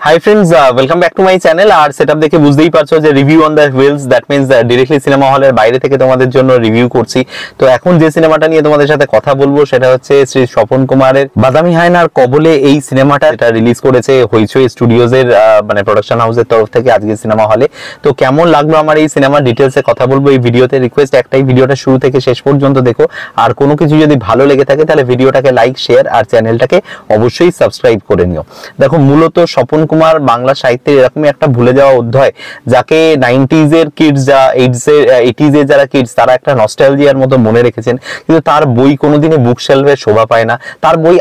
Hi friends, welcome back to my channel. আর setup দেখে বুঝতেই পারছো যে review on the wheels, that means directly cinema হলের বাইরে থেকে তোমাদের জন্য রিভিউ করছি। তো এখন যে সিনেমাটা নিয়ে তোমাদের সাথে কথা বলবো সেটা হচ্ছে শ্রী স্বপন কুমারের বাদামি হায়নার কবলে। এই সিনেমাটা এটা রিলিজ করেছে হইচই স্টুডিওজ এর মানে প্রোডাকশন হাউসের তরফ থেকে আজকে সিনেমা হলে। তো কেমন লাগলো আমার এই সিনেমার ডিটেলসে কথা বলবো এই ভিডিওতে। রিকোয়েস্ট একটাই, ভিডিওটা শুরু থেকে শেষ পর্যন্ত দেখো। আর কোনো কিছু যদি ভালো লেগে থাকে তাহলে ভিডিওটাকে লাইক, শেয়ার আর চ্যানেলটাকে অবশ্যই সাবস্ক্রাইব করে নিও। দেখো, মূলত স্বপন কুমার বাংলা সাহিত্যের এরকমই একটা ভুলে যাওয়া অধ্যায়, যাকে 90s এর কিডস যা 80s এর যারা কিডস তারা একটা নস্টালজিয়ার মতো মনে রেখেছেন, কিন্তু তার বই কোনোদিনই বুক শেলফে শোভা পায় না। তার বই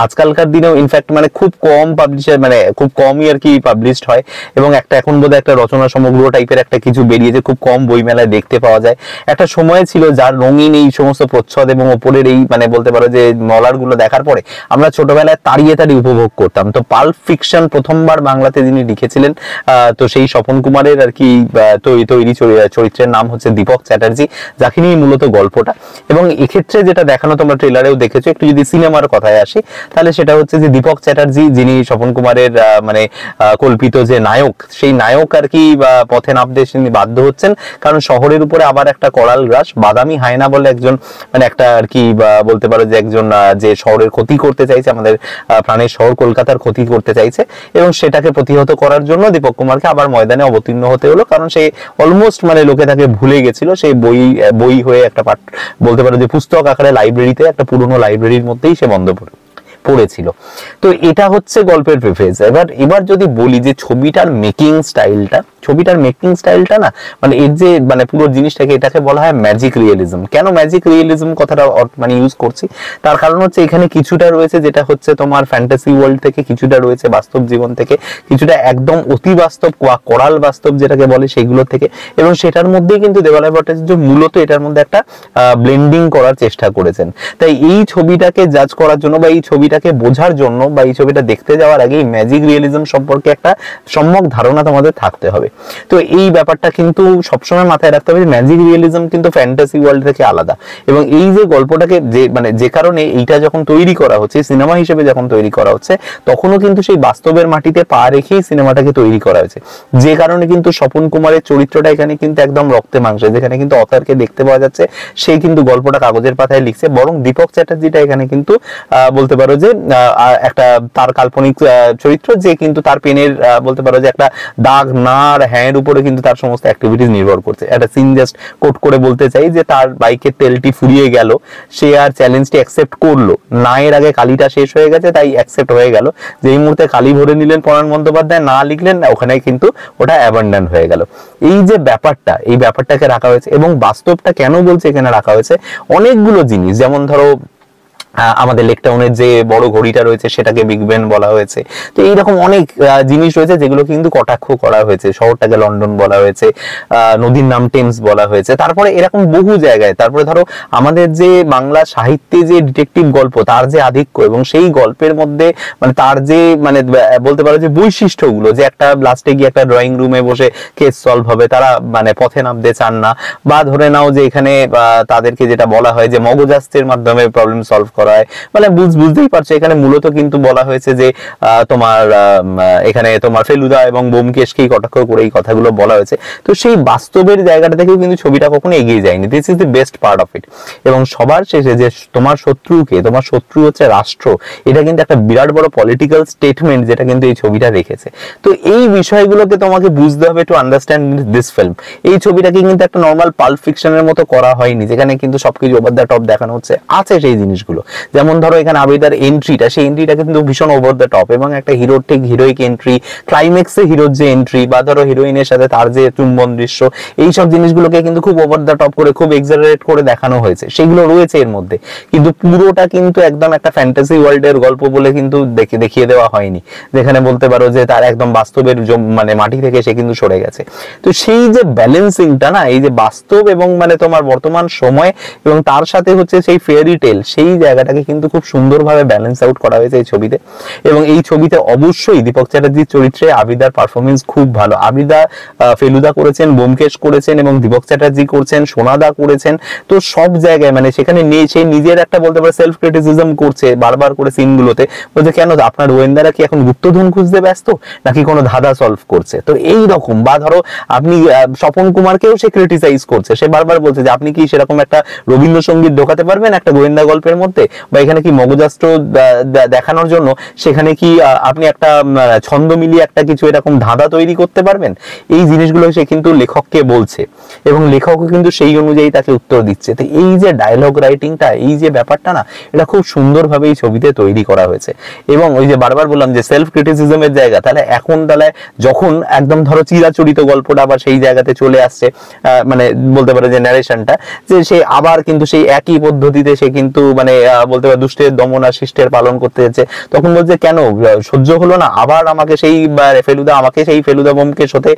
আজকালকার দিনেও ইনফ্যাক্ট মানে খুব কম পাবলিশার, মানে খুব কমই আর কি পাবলিশড হয়। এবং একটা এখন বোধহয় একটা রচনা সমগ্র টাইপের একটা কিছু বেরিয়েছে, খুব কম বই মেলায় দেখতে পাওয়া যায়। একটা সময় ছিল যার রঙিন এই সমস্ত প্রচ্ছদ এবং ওপরের এই মানে বলতে পারো যে মলারগুলো দেখার পরে আমরা ছোটবেলায় তাড়িয়ে উপভোগ করতাম। তো পাল্প ফিকশন প্রথমবার বাংলাতে যিনি লিখেছিলেন, তো সেই স্বপন কুমারের আর কি তৈরি চরিত্রের নাম হচ্ছে দীপক চ্যাটার্জি, যাকে নিয়ে মূলত গল্পটা। এবং এক্ষেত্রে যেটা দেখানো তোমরা ট্রেলারেও দেখেছো, একটু যদি সিনেমার কথায় আসি তাহলে সেটা হচ্ছে যে দীপক চ্যাটার্জি যিনি স্বপন কুমারের মানে কল্পিত যে নায়ক, সেই নায়ক আর কি পথে নামতে তিনি বাধ্য হচ্ছেন, কারণ শহরের উপরে আবার একটা করাল গ্রাস বাদামি হায়না বলে একজন মানে একটা আর কি বলতে পারো যে একজন যে শহরের ক্ষতি করতে চাইছে, আমাদের প্রাণের শহর কলকাতার ক্ষতি করতে চাইছে। এবং সেটাকে প্রতিহত করার জন্য দীপক কুমারকে আবার ময়দানে অবতীর্ণ হতে হলো, কারণ সে অলমোস্ট মানে লোকে তাকে ভুলে গেছিল। সেই বই হয়ে একটা পাঠ বলতে পারো যে পুস্তক আকারে লাইব্রেরিতে, একটা পুরনো লাইব্রেরির মধ্যেই সে বন্ধ পড়েছিল। তো এটা হচ্ছে গল্পের প্রেফেজ। এবার যদি বলি যে ছবিটার মেকিং স্টাইলটা না মানে এর যে মানে পুরো জিনিসটাকে, এটাকে বলা হয় ম্যাজিক রিয়েলিজম। কেন ম্যাজিক রিয়েলিজম কথাটা মানে ইউজ করছি, তার কারণ হচ্ছে এখানে কিছুটা রয়েছে যেটা হচ্ছে তোমার ফ্যান্টাসি ওয়ার্ল্ড থেকে, কিছুটা রয়েছে বাস্তব জীবন থেকে, কিছুটা একদম অতি বাস্তব করাল বাস্তব যেটাকে বলে সেগুলো থেকে। এবং সেটার মধ্যেই কিন্তু দেবালয় ভট্টাচার্য মূলত এটার মধ্যে একটা ব্লেন্ডিং করার চেষ্টা করেছেন। তাই এই ছবিটাকে জাজ করার জন্য বা এই ছবিটাকে বোঝার জন্য বা এই ছবিটা দেখতে যাওয়ার আগে ম্যাজিক রিয়েলিজম সম্পর্কে একটা সম্যক ধারণা তোমাদের থাকতে হবে। তো এই ব্যাপারটা কিন্তু সবসময় মাথায় রাখতে হবে, ম্যাজিক রিয়েলিজম কিন্তু ফ্যান্টাসি ওয়ার্ল্ড থেকে আলাদা। এবং এই যে গল্পটাকে যে কারণে এইটা যখন তৈরি করা হচ্ছে, সিনেমা হিসেবে যখন তৈরি করা হচ্ছে, তখনও কিন্তু সেই বাস্তবের মাটিতে পা রেখেই সিনেমাটাকে তৈরি করা হয়েছে। যে কারণে কিন্তু স্বপন কুমারের চরিত্রটা এখানে কিন্তু একদম রক্তে মাংসে, যেখানে কিন্তু অথারকে দেখতে পাওয়া যাচ্ছে সে কিন্তু গল্পটা কাগজের পাতায় লিখছে, বরং দীপক চ্যাটার্জিটা এখানে কিন্তু বলতে পারো যে একটা তার কাল্পনিক চরিত্র, যে কিন্তু তার পেনের বলতে পারো যে একটা দাগ নার হ্যাঁর উপরে কিন্তু তার সমস্ত অ্যাক্টিভিটিস নির্ভর করছে। একটা সিন জাস্ট কোট করে বলতে চাই যে তার বাইকের তেলটি ফুরিয়ে গেল, সে আর চ্যালেঞ্জটি অ্যাকসেপ্ট করলো না, এর আগে কালিটা শেষ হয়ে গেছে তাই অ্যাকসেপ্ট হয়ে গেল। যেই মুহূর্তে কালি ভরে নিলেন পরাণ বন্দ্যোপাধ্যায়, না লিখলেন না, ওখানে কিন্তু ওটা অ্যাবান্ডন হয়ে গেল। এই যে ব্যাপারটা, এই ব্যাপারটাকে রাখা হয়েছে। এবং বাস্তবটা কেন বলছে এখানে রাখা হয়েছে, অনেকগুলো জিনিস, যেমন ধরো আমাদের লেকটাউনের যে বড় ঘড়িটা রয়েছে সেটাকে বিগ বেন বলা হয়েছে। তো এইরকম অনেক জিনিস রয়েছে যেগুলো কিন্তু কটাক্ষ করা হয়েছে। শহরটাকে লন্ডন বলা হয়েছে, নদীর নাম টেমস বলা হয়েছে। তারপরে এরকম বহু জায়গায়, তারপরে ধরো আমাদের যে বাংলা সাহিত্যে যে ডিটেকটিভ গল্প, তার যে আধিক্য এবং সেই গল্পের মধ্যে মানে তার যে মানে বলতে পারো যে বৈশিষ্ট্যগুলো, যে একটা লাস্টে গিয়ে একটা ড্রয়িং রুমে বসে কেস সলভ হবে, তারা মানে পথে নামতে চান না, বা ধরে নাও যে এখানে তাদেরকে যেটা বলা হয় যে মগজাস্ত্রের মাধ্যমে প্রবলেম সলভ করা হয়, মানে বুঝতেই পারছো এখানে মূলত কিন্তু বলা হয়েছে যে তোমার এখানে তোমার ফেলুদা এবং ব্যোমকেশকেই কটাক্ষ করে এই কথাগুলো বলা হয়েছে। তো সেই বাস্তবের জায়গাটা থেকেও কিন্তু ছবিটা কখনো এগিয়ে যায়নি। This is the best part of it. এবং সবার শেষে যে তোমার শত্রু হচ্ছে রাষ্ট্র, এটা কিন্তু একটা বিরাট বড় পলিটিক্যাল স্টেটমেন্ট যেটা কিন্তু এই ছবিটা রেখেছে। তো এই বিষয়গুলোকে তোমাকে বুঝতে হবে টু আন্ডারস্ট্যান্ড দিস ফিল্ম। এই ছবিটাকে কিন্তু একটা নর্মাল পাল্প ফিকশনের মতো করা হয়নি, যেখানে কিন্তু সবকিছু ওভার দ্য টপ দেখানো হচ্ছে। আছে সেই জিনিসগুলো, যেমন ধরো এখানে আবেদার এন্ট্রিটা, সেই এন্ট্রিটা কিন্তু ভীষণ ওভার দ্য টপ, এবং একটা হিরোইক এন্ট্রি, ক্লাইম্যাক্সে হিরোর যে এন্ট্রি, বা ধরো হিরোইনের সাথে তার যে চুম্বন দৃশ্য, এইসব জিনিসগুলোকে কিন্তু খুব ওভার দ্য টপ করে, খুব এক্সাজারেট করে দেখানো হয়েছে। সেগুলো রয়েছে এর মধ্যে, কিন্তু পুরোটা কিন্তু একদম একটা ফ্যান্টাসি ওয়ার্ল্ডের গল্প বলে কিন্তু দেখিয়ে দেওয়া হয়নি, যেখানে বলতে পারো যে তার একদম বাস্তবের মানে মাটি থেকে সে কিন্তু সরে গেছে। তো সেই যে ব্যালেন্সিংটা না, এই যে বাস্তব এবং মানে তোমার বর্তমান সময় এবং তার সাথে হচ্ছে সেই ফেয়ারি টেল, সেই জায়গা জায়গাটাকে কিন্তু খুব সুন্দরভাবে ব্যালেন্স আউট করা হয়েছে এই ছবিতে। এবং এই ছবিতে অবশ্যই দীপক চ্যাটার্জির চরিত্রে আবিদার পারফরমেন্স খুব ভালো। আবিদা ফেলুদা করেছেন, ব্যোমকেশ করেছেন এবং দীপক চ্যাটার্জি করছেন, সোনাদা করেছেন। তো সব জায়গায় মানে সেখানে সে নিজের একটা বলতে পারে সেলফ ক্রিটিসিজম করছে বারবার করে সিনগুলোতে, বলছে কেন আপনার গোয়েন্দারা কি এখন গুপ্তধন খুঁজতে ব্যস্ত নাকি কোনো ধাঁধা সলভ করছে। তো এই রকম, বা ধরো আপনি স্বপন কুমারকেও সে ক্রিটিসাইজ করছে, সে বারবার বলছে যে আপনি কি সেরকম একটা রবীন্দ্রসঙ্গীত ঢোকাতে পারবেন একটা গোয়েন্দা গল্পের মধ্যে, বা এখানে কি মগজাস্ত্র দেখানোর জন্য সেখানে কি আপনি একটা ছন্দ মিলিয়ে একটা কিছু এরকম ধাঁধা তৈরি করতে পারবেন। এই জিনিসগুলো সে কিন্তু লেখককে বলছে এবং লেখকও কিন্তু সেই অনুযায়ী তাকে উত্তর দিচ্ছে। তো এই যে ডায়লগ রাইটিংটা, এই যে ব্যাপারটা না, এটা খুব সুন্দরভাবে এই ছবিতে তৈরি করা হয়েছে। এবং ওই যে বারবার বললাম যে সেলফ ক্রিটিসিজমের জায়গা, তাহলে এখন তাহলে যখন একদম ধরো চিরাচরিত গল্পটা আবার সেই জায়গাতে চলে আসছে, মানে বলতে পারে যে ন্যারেশনটা, যে সে আবার কিন্তু সেই একই পদ্ধতিতে সে কিন্তু মানে বলতে পারে দুষ্টের দমন আর শিষ্টের পালন করতে যাচ্ছে, তখন বলছে কেন সহ্য হলো না, আবার আমাকে সেই ফেলুদা, আমাকে সেই ফেলুদা ব্যোমকেশ হতে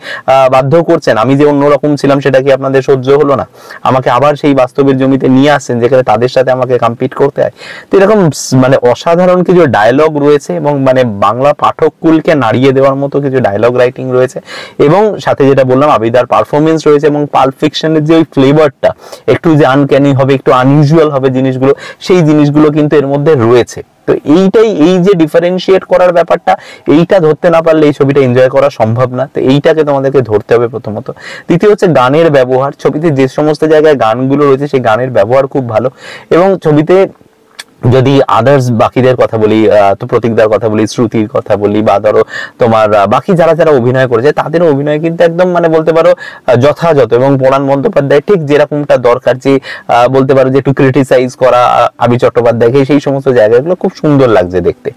বাধ্য করছেন, আমি যে অন্যরকম ছিলাম সেটা কি আপনাদের সহ্য হলো না, আমাকে আবার সেই বাস্তবের জমিতে নিয়ে আসছেন যেখানে তাদের সাথে আমাকে কম্পিট করতে হয়। তো এরকম মানে অসাধারণ কিছু ডায়লগ রয়েছে এবং মানে বাংলা পাঠককুলকে নাড়িয়ে দেওয়ার মতো কিছু ডায়লগ রাইটিং রয়েছে, এবং সাথে যেটা বললাম আবিদার পারফরমেন্স রয়েছে, এবং পাল্প ফিকশনের যে ওই ফ্লেভারটা একটু যে আনক্যানি হবে, একটু আনইউজুয়াল হবে জিনিসগুলো, সেই জিনিসগুলো কিন্তু এর মধ্যে রয়েছে। তো এইটাই, এই যে ডিফারেন্সিয়েট করার ব্যাপারটা, এইটা ধরতে না পারলে এই ছবিটা এনজয় করা সম্ভব না। তো এইটাকে তোমাদেরকে ধরতে হবে প্রথমত। দ্বিতীয় হচ্ছে গানের ব্যবহার। ছবিতে যে সমস্ত জায়গায় গানগুলো রয়েছে সেই গানের ব্যবহার খুব ভালো। এবং ছবিতে যদি আদার্স বাকিদের কথা বলি, তো প্রতীকদার কথা বলি, শ্রুতির কথা বলি, বা ধরো তোমার বাকি যারা যারা অভিনয় করেছে তাদের অভিনয় কিন্তু একদম মানে বলতে পারো যথাযথ, এবং পরাণ বন্দ্যোপাধ্যায় ঠিক যেরকমটা দরকার, যে বলতে পারো যে একটু ক্রিটিসাইজ করা আবি চট্টোপাধ্যায়কে, সেই সমস্ত জায়গাগুলো খুব সুন্দর লাগছে দেখতে।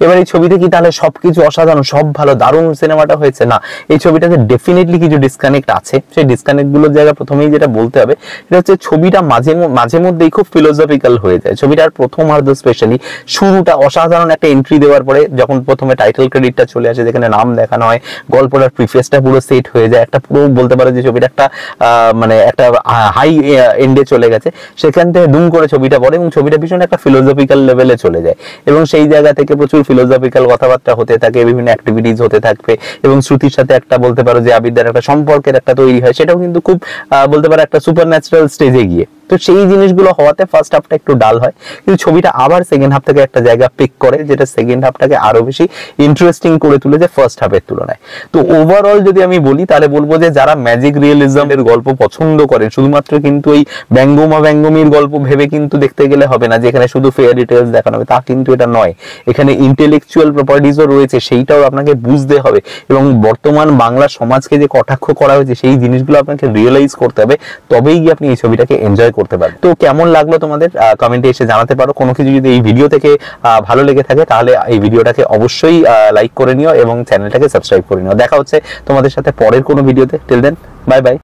এবার এই ছবিতে কি তাহলে সবকিছু অসাধারণ, সব ভালো, দারুণ সিনেমাটা হয়েছে? না, এই ছবিটাতে ডেফিনেটলি কিছু ডিসকানেক্ট আছে। সেই ডিসকানেক্ট গুলোর জায়গা প্রথমেই যেটা বলতে হবে সেটা হচ্ছে ছবিটা মাঝে মধ্যেই খুব ফিলোসফিক্যাল হয়ে যায়। ছবিটার প্রথম স্পেশালি শুরুটা অসাধারণ একটা এন্ট্রি দেওয়ার পরে যখন প্রথমে টাইটেল ক্রেডিটটা চলে আসে, যেখানে নাম দেখানো হয়, গল্পটার প্রিফেসটা পুরো সেট হয়ে যায়, একটা পুরো বলতে পারো যে ছবিটা একটা মানে একটা হাই এন্ডে চলে গেছে, সেখান থেকে দুম করে ছবিটা পড়ে এবং ছবিটা ভীষণ একটা ফিলোসফিক্যাল লেভেলে চলে যায়, এবং সেই জায়গা থেকে প্রচুর ফিলোসফিক্যাল কথাবার্তা হতে থাকে, বিভিন্ন অ্যাক্টিভিটিস হতে থাকবে, এবং শ্রুতির সাথে একটা বলতে পারো যে আবিদ্যার একটা সম্পর্কের একটা তৈরি হয়, সেটাও কিন্তু খুব বলতে পারো একটা সুপার ন্যাচারাল স্টেজে গিয়ে। তো সেই জিনিসগুলো হওয়াতে ফার্স্ট হাফটা একটু ডাল হয়, কিন্তু ছবিটা আবার সেকেন্ড হাফ থেকে একটা জায়গা পিক করে, যেটা সেকেন্ড হাফটাকে আরো বেশি ইন্টারেস্টিং করে তুলেছে ফার্স্ট হাফের তুলনায়। তো ওভারঅল যদি আমি বলি তাহলে বলবো যে যারা ম্যাজিক রিয়েলিজমের গল্প পছন্দ করেন, শুধুমাত্র কিন্তু এই ব্যঙ্গমির গল্প ভেবে কিন্তু দেখতে গেলে হবে না, যেখানে শুধু ফেয়ার ডিটেলস দেখানো হবে, তা কিন্তু এটা নয়। এখানে ইন্টেলেকচুয়াল প্রপার্টিজও রয়েছে, সেইটাও আপনাকে বুঝতে হবে, এবং বর্তমান বাংলা সমাজকে যে কটাক্ষ করা হয়েছে সেই জিনিসগুলো আপনাকে রিয়েলাইজ করতে হবে, তবেই গিয়ে আপনি এই ছবিটাকে এনজয় করতে পারবেন। তো কেমন লাগলো তোমাদের কমেন্টে এসে জানাতে পারো। কোনো কিছু যদি এই ভিডিও থেকে ভালো লেগে থাকে তাহলে এই ভিডিওটাকে অবশ্যই লাইক করে নিও এবং চ্যানেলটাকে সাবস্ক্রাইব করে নিও। দেখা হচ্ছে তোমাদের সাথে পরের কোনো ভিডিওতে। Till then, bye by.